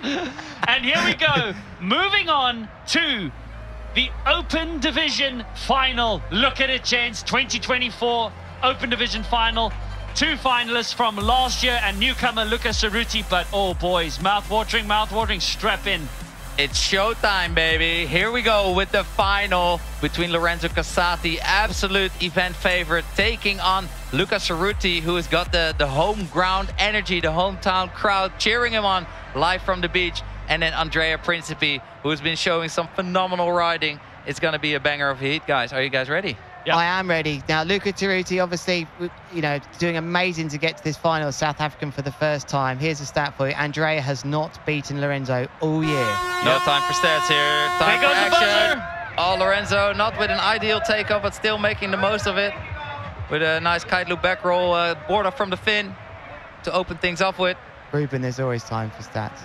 And here we go, moving on to the Open Division Final. Look at it, gents, 2024 Open Division Final. 2 finalists from last year and newcomer Luca Ceruti, but oh boys, mouth-watering, strap in. It's showtime, baby. Here we go with the final between Lorenzo Casati, absolute event favorite, taking on Luca Ceruti, who has got the home ground energy, the hometown crowd cheering him on live from the beach. And then Andrea Principi, who's been showing some phenomenal riding. It's going to be a banger of a heat, guys. Are you guys ready? Yep. I am ready. Now, Luca Ceruti, obviously, you know, doing amazing to get to this final of South African for the first time. Here's a stat for you. Andrea has not beaten Lorenzo all year. No time for stats here. Time for action. Oh, Lorenzo, not with an ideal takeoff, but still making the most of it. With a nice kite loop back roll, board off from the fin to open things up with. Ruben, there's always time for stats.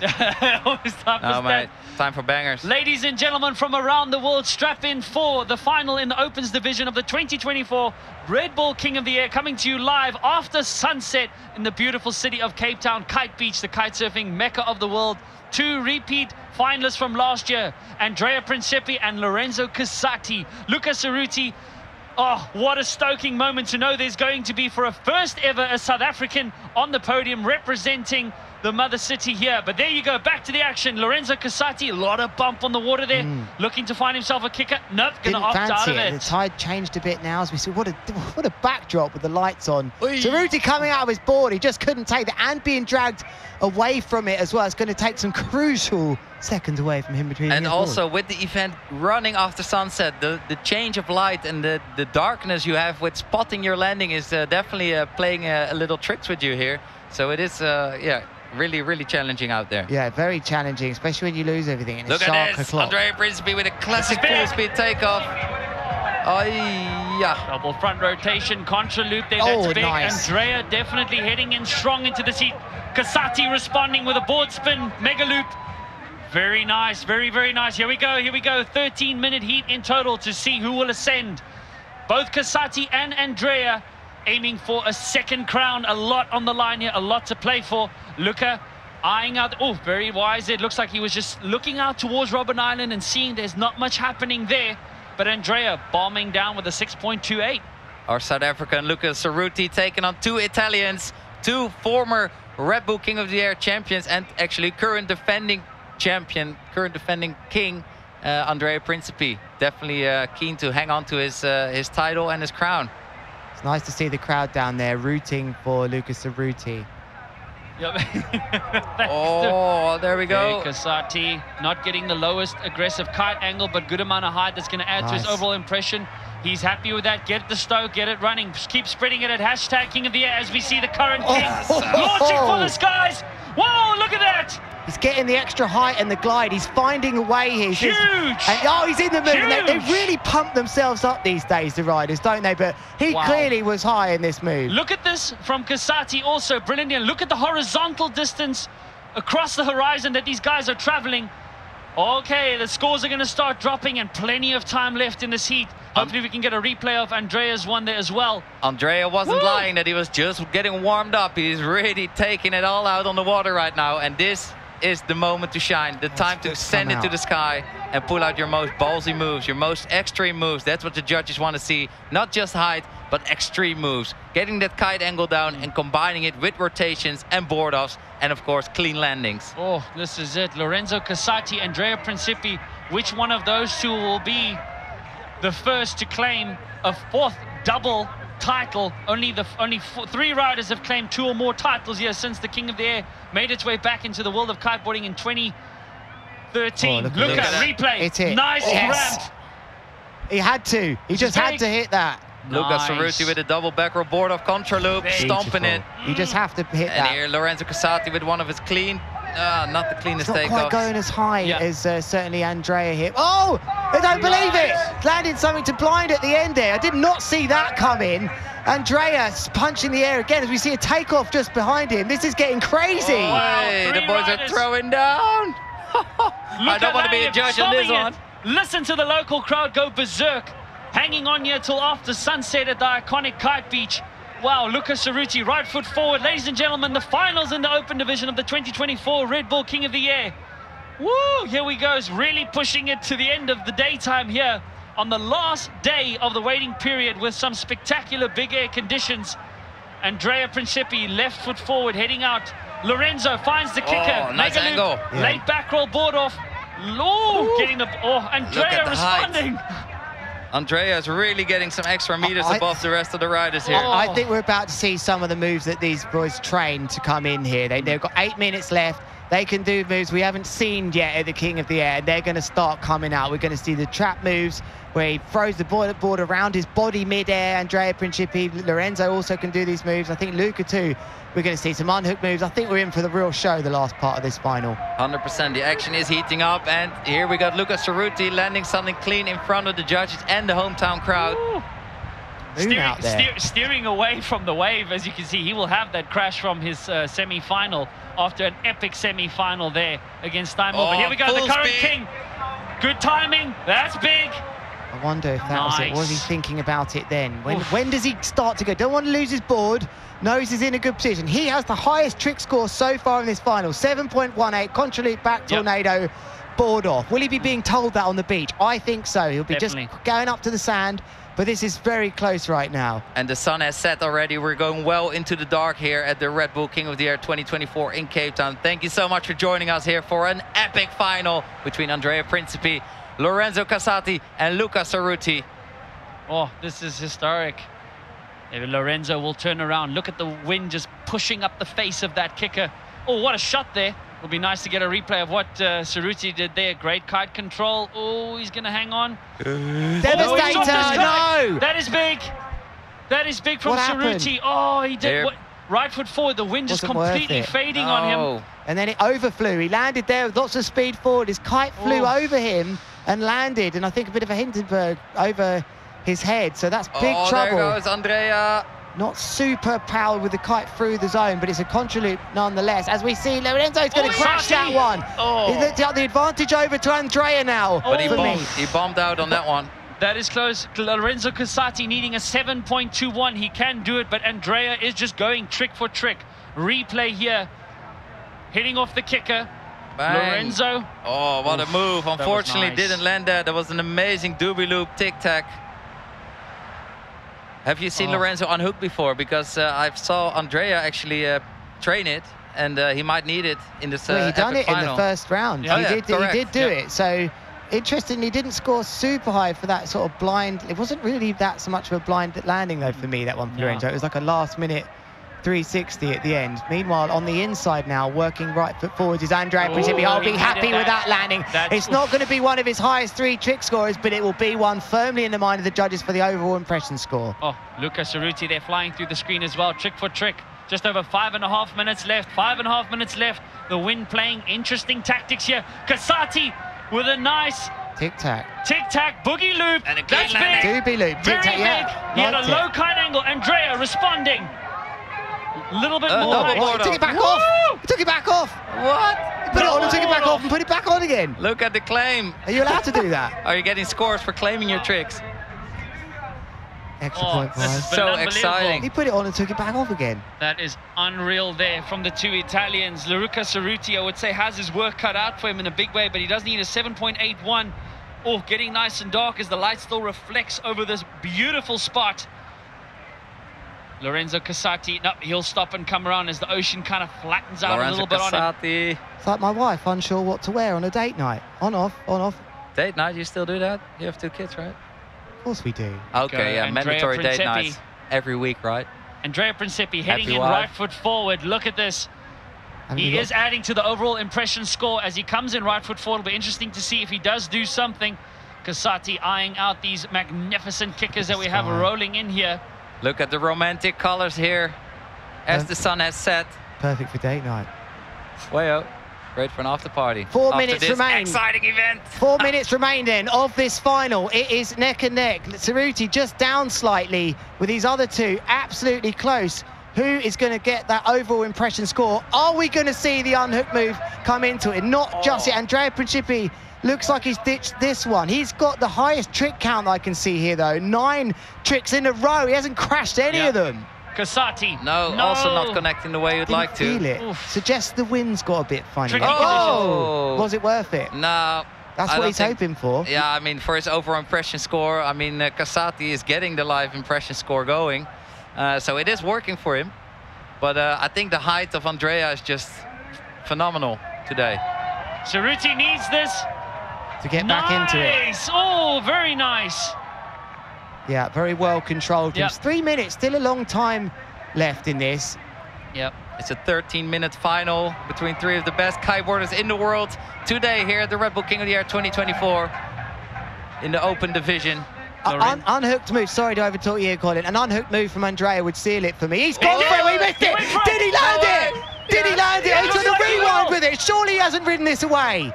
Always time for stats. Mate, time for bangers. Ladies and gentlemen from around the world, strap in for the final in the Opens division of the 2024 Red Bull King of the Air, coming to you live after sunset in the beautiful city of Cape Town, Kite Beach, the kite surfing mecca of the world. 2 repeat finalists from last year, Andrea Principi and Lorenzo Casati. Luca Ceruti, oh, what a stoking moment to know there's going to be for a first ever a South African on the podium representing the mother city here. But there you go, back to the action. Lorenzo Casati, a lot of bump on the water there, looking to find himself a kicker. Nope, gonna opt out of it. The tide changed a bit now as we see. What a backdrop with the lights on. Ceruti coming out of his board, he just couldn't take that, and being dragged away from it as well. It's going to take some crucial seconds away from him between. And also with the event running after sunset, the change of light and the darkness you have with spotting your landing is definitely playing a little tricks with you here. So it is, yeah, really challenging out there. Yeah, very challenging, especially when you lose everything. Look at this, Andrea Principi with a classic full-speed takeoff. Oh, yeah. Double front rotation, contra loop there, that's big. Nice. Andrea definitely heading in strong into the seat. Casati responding with a board spin, mega loop. Very nice, very nice. Here we go. 13-minute heat in total to see who will ascend. Both Casati and Andrea aiming for a second crown. A lot on the line here, a lot to play for. Luca eyeing out, oh, very wise. It looks like he was just looking out towards Robben Island and seeing there's not much happening there. But Andrea bombing down with a 6.28. Our South African Luca Ceruti taking on 2 Italians, 2 former Red Bull King of the Air champions, and actually current defending champion, current defending king, Andrea Principi. Definitely keen to hang on to his title and his crown. It's nice to see the crowd down there rooting for Luca Ceruti. Yep. Oh, there we go. Casati not getting the lowest aggressive kite angle, but good amount of height that's going to add to his overall impression. He's happy with that. Get the stoke, get it running. Keep spreading it at hashtag King of the Air as we see the current king launching for the skies. Whoa, look at that. He's getting the extra height and the glide. He's finding a way here. Huge! And, oh, he's in the move. They really pump themselves up these days, the riders, don't they? But he clearly was high in this move. Look at this from Casati also. Brilliant. And look at the horizontal distance across the horizon that these guys are traveling. Okay, the scores are going to start dropping and plenty of time left in this heat. Hopefully we can get a replay of Andrea's one there as well. Andrea wasn't lying that he was just getting warmed up. He's really taking it all out on the water right now. And this is the moment to shine, the time to send it to the sky and pull out your most ballsy moves, your most extreme moves. That's what the judges want to see. Not just height, but extreme moves. Getting that kite angle down and combining it with rotations and board offs, and of course clean landings. Oh, this is it. Lorenzo Casati, Andrea Principi. Which one of those two will be the first to claim a 4th double title? Only 3 riders have claimed 2 or more titles here since the King of the Air made its way back into the world of kiteboarding in 2013. Look at replay. Nice ramp. He had to. He just had to hit that. Luca Ceruti with a double back roll board off contra loop, stomping it. You just have to hit that. And here Lorenzo Casati with one of his clean, not the cleanest takeoffs. It's not quite going as high as certainly Andrea hit. Oh, I don't believe it. Landed something to blind at the end there. I did not see that coming. Andrea punching the air again as we see a takeoff just behind him. This is getting crazy. Hey, the boys are throwing down. I don't want to be a judge on this one. Listen to the local crowd go berserk. Hanging on here till after sunset at the iconic Kite Beach. Wow, Luca Ceruti, right foot forward. Ladies and gentlemen, the finals in the Open Division of the 2024 Red Bull King of the Air. Woo! Here we go. It's really pushing it to the end of the daytime here on the last day of the waiting period with some spectacular big air conditions. Andrea Principi, left foot forward, heading out. Lorenzo finds the kicker. Oh, nice angle. Yeah. Late back roll, board off. Getting the... Andrea responding. Andrea is really getting some extra meters above the rest of the riders here. I think we're about to see some of the moves that these boys train to come in here. They've got 8 minutes left. They can do moves we haven't seen yet at the King of the Air. They're going to start coming out. We're going to see the trap moves where he throws the board around his body mid-air. Andrea Principi, Lorenzo also can do these moves. I think Luca too. We're going to see some unhook moves. I think we're in for the real show the last part of this final. 100%. The action is heating up. And here we got Luca Ceruti landing something clean in front of the judges and the hometown crowd. Steering away from the wave. As you can see, he will have that crash from his semi-final after an epic semi-final there against Steinmore. But here we go, the current king. Good timing. That's big. I wonder if that was it. Was he thinking about it then? When does he start to go? Don't want to lose his board. Knows he's in a good position. He has the highest trick score so far in this final. 7.18. Contra-loop back tornado. Board off. Will he be being told that on the beach? I think so. He'll be just going up to the sand. But this is very close right now. And the sun has set already. We're going well into the dark here at the Red Bull King of the Air 2024 in Cape Town. Thank you so much for joining us here for an epic final between Andrea Principi, Lorenzo Casati and Luca Ceruti. Oh, this is historic. Maybe Lorenzo will turn around. Look at the wind just pushing up the face of that kicker. Oh, what a shot there. It'll be nice to get a replay of what Ceruti did there. Great kite control. Oh, he's going to hang on. Devastator, no! That is big. That is big from Ceruti. Oh, he did. Right foot forward. The wind just completely fading on him. And then it overflew. He landed there with lots of speed forward. His kite flew over him and landed. And I think a bit of a Hindenburg over his head. So that's big trouble. There goes Andrea. Not super powered with the kite through the zone, but it's a contra-loop nonetheless. As we see, Lorenzo's going to crash that one. He's got the advantage over to Andrea now. But he bombed out on that one. That is close. Lorenzo Casati needing a 7.21. He can do it, but Andrea is just going trick for trick. Replay here. Hitting off the kicker. Bang. Lorenzo. Oh, what a move. Unfortunately, didn't land that. That was an amazing doobie loop tic-tac. Have you seen Lorenzo unhook before? Because I saw Andrea actually train it, and he might need it in this he done it final. in the first round. He did do it. So interestingly, didn't score super high for that sort of blind. It wasn't really that so much of a blind landing though for me, that one for Lorenzo. It was like a last minute 360 at the end. Meanwhile, on the inside now, working right foot forwards is Andrea Principi. I'll be happy with that landing. It's not going to be one of his highest 3 trick scores, but it will be one firmly in the mind of the judges for the overall impression score. Oh, Luca Ceruti, they're flying through the screen as well. Trick for trick. Just over 5.5 minutes left. 5.5 minutes left. The wind playing interesting tactics here. Casati with a nice tic-tac. Tic-tac, boogie loop. And a great That's big. Doobie loop. Very big. He had a low kite angle. Andrea responding. A little bit more. He took it back off. He took it back off. What? He put it on and took it back off and put it back on again. Look at the claim. Are you allowed to do that? Are you getting scores for claiming your tricks? Extra point prize. So exciting. He put it on and took it back off again. That is unreal there from the 2 Italians. Luca Ceruti, I would say, has his work cut out for him in a big way, but he does need a 7.81. Oh, getting nice and dark as the light still reflects over this beautiful spot. Lorenzo Casati, no, he'll stop and come around as the ocean kind of flattens out a little bit on him. It's like my wife, unsure what to wear on a date night. On, off, on, off. Date night, you still do that? You have 2 kids, right? Of course we do. Okay, yeah, mandatory date nights every week, right? Andrea Principi heading in right foot forward. Look at this. He is adding to the overall impression score as he comes in right foot forward. It'll be interesting to see if he does do something. Casati eyeing out these magnificent kickers that we have rolling in here. Look at the romantic colors here as the sun has set. Perfect for date night. Way out. Great for an after party. 4 minutes remain. Exciting event. 4 minutes remain then of this final. It is neck and neck. Ceruti just down slightly with these other 2 absolutely close. Who is going to get that overall impression score? Are we going to see the unhook move come into it? Not just yet. Andrea Principi looks like he's ditched this one. He's got the highest trick count I can see here, though. 9 tricks in a row. He hasn't crashed any of them. Casati. No, also not connecting the way you'd like to. Feel it. Oof. Suggests the wind's got a bit funny. Tricky Oh! Was it worth it? No. That's what he's hoping for. Yeah, I mean, for his overall impression score, I mean, Casati is getting the live impression score going. So it is working for him. But I think the height of Andrea is just phenomenal today. Ceruti needs this. To get back into it. Oh, very nice. Yeah, very well controlled. Yep. 3 minutes, still a long time left in this. Yep. It's a 13-minute final between three of the best kiteboarders in the world today here at the Red Bull King of the Air 2024 in the open division. Unhooked move, sorry to overtalk you, Colin. An unhooked move from Andrea would seal it for me. He's gone for it, he missed it! Did he land it? Did he land it? He's on a rewind with it. Surely he hasn't ridden this away.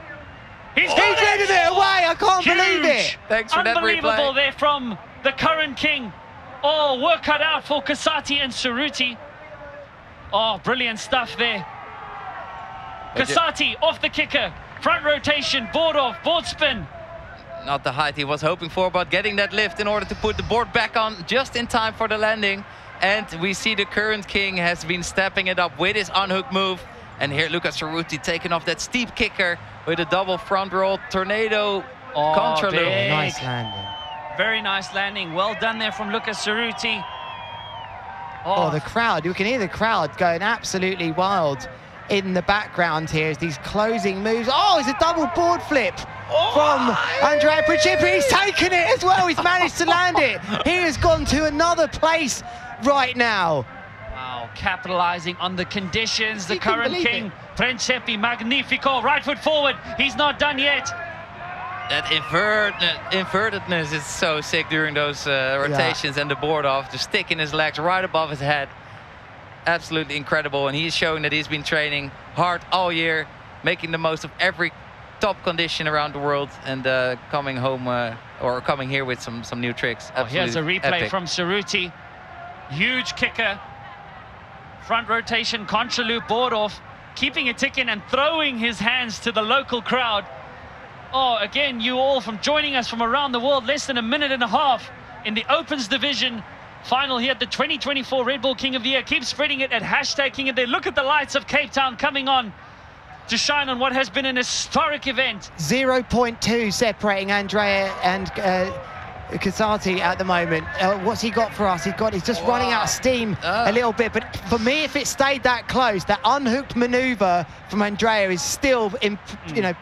He's ridden it away, I can't believe it. Thanks for that replay. Unbelievable there from the current king. Oh, work cut out for Casati and Ceruti. Oh, brilliant stuff there. Casati off the kicker. Front rotation, board off, board spin. Not the height he was hoping for, but getting that lift in order to put the board back on just in time for the landing. And we see the current king has been stepping it up with his unhook move. And here Luca Ceruti taking off that steep kicker with a double front roll tornado contra loop. Nice landing. Very nice landing. Well done there from Luca Ceruti. Oh, the crowd. You can hear the crowd going absolutely wild in the background here as these closing moves. Oh, it's a double board flip from Andrea Principi. He's taken it as well. He's managed to land it. He has gone to another place right now. Wow, capitalizing on the conditions. The current king, Principi, magnifico. Right foot forward. He's not done yet. That invertedness is so sick during those rotations and the board off. Just sticking his legs right above his head. Absolutely incredible. And he's showing that he's been training hard all year, making the most of every top condition around the world, and coming home or coming here with some new tricks. Here's a replay from Ceruti. Huge kicker. Front rotation, contra loop, board off. Keeping it ticking and throwing his hands to the local crowd. Oh, again, you all from joining us from around the world, less than a minute and a half in the Opens division final here at the 2024 Red Bull King of the Year. Keep spreading it at #King of the Year. Look at the lights of Cape Town coming on to shine on what has been an historic event. 0.2 separating Andrea and Casati at the moment. What's he got for us? He's just running out of steam a little bit. But for me, if it stayed that close, that unhooked maneuver from Andrea is still,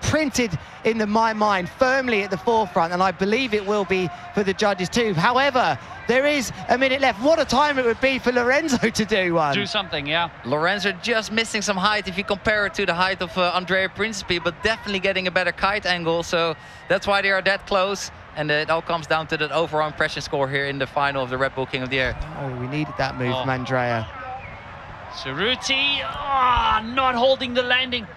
printed in my mind firmly at the forefront, and I believe it will be for the judges too. However, there is a minute left. What a time it would be for Lorenzo to do one. Do something, yeah. Lorenzo just missing some height if you compare it to the height of Andrea Principi, but definitely getting a better kite angle. So that's why they are that close. And it all comes down to that overall impression score here in the final of the Red Bull King of the Air. Oh, we needed that move from Andrea. Ceruti, not holding the landing.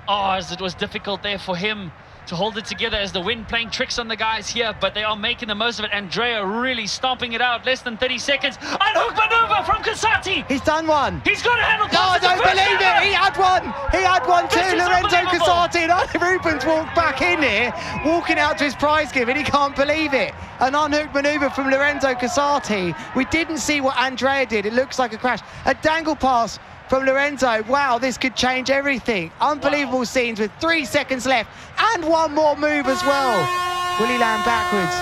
As it was difficult there for him to hold it together as the wind playing tricks on the guys here, but they are making the most of it. Andrea really stomping it out, less than 30 seconds. Unhook maneuver from Casati. He's done one. He's got a handle. No, I don't believe it. He had one. He had one too. Lorenzo Casati and Andre Rubens walked back in here, walking out to his prize give, and he can't believe it. An unhooked maneuver from Lorenzo Casati. We didn't see what Andrea did. It looks like a crash. A dangle pass from Lorenzo. Wow, this could change everything. Unbelievable scenes with 3 seconds left and one more move as well. Will he land backwards?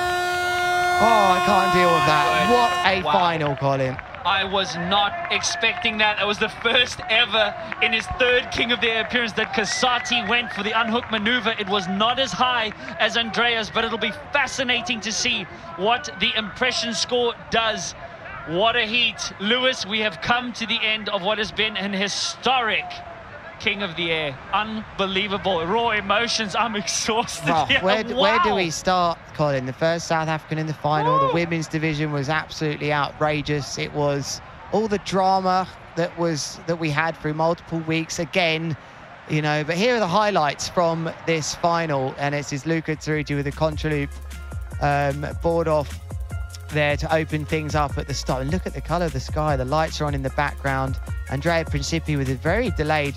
Oh, I can't deal with that. What a final, Colin. I was not expecting that. It was the first ever in his third King of the Air appearance that Casati went for the unhook maneuver. It was not as high as Andrea's, but it'll be fascinating to see what the impression score does. What a heat. Lewis, we have come to the end of what has been an historic King of the Air. Unbelievable. Raw emotions. I'm exhausted. Where do we start, Colin? The first South African in the final. The women's division was absolutely outrageous. It was all the drama that we had through multiple weeks again, but here are the highlights from this final, and it's his Luca Ceruti with a contra loop board off there to open things up at the start. And look at the color of the sky. The lights are on in the background. Andrea Principi with a very delayed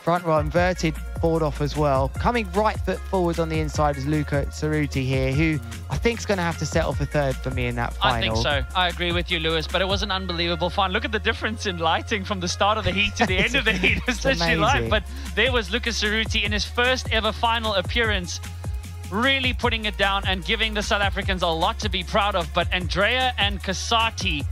Front row inverted board off as well. Coming right foot forward on the inside is Luca Ceruti here, who I think is going to have to settle for third for me in that final. I think so. I agree with you, Lewis, but it was an unbelievable fun. Look at the difference in lighting from the start of the heat to the end of the heat. It's literally live. But there was Luca Ceruti in his first ever final appearance, really putting it down and giving the South Africans a lot to be proud of. But Andrea and Casati,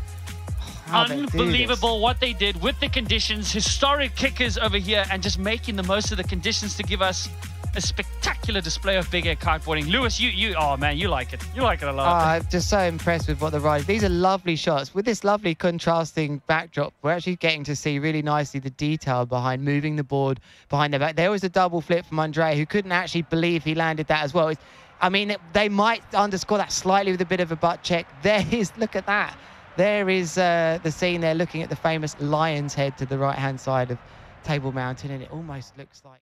unbelievable what they did with the conditions. Historic kickers over here and just making the most of the conditions to give us a spectacular display of big air kiteboarding. Lewis, oh man, you like it. You like it a lot. Oh, I'm just so impressed with what the riders. These are lovely shots. With this lovely contrasting backdrop, we're actually getting to see really nicely the detail behind moving the board behind their back. There was a double flip from Andrea, who couldn't actually believe he landed that as well. I mean, they might underscore that slightly with a bit of a butt check. There is, look at that. There is the scene there looking at the famous lion's head to the right-hand side of Table Mountain, and it almost looks like...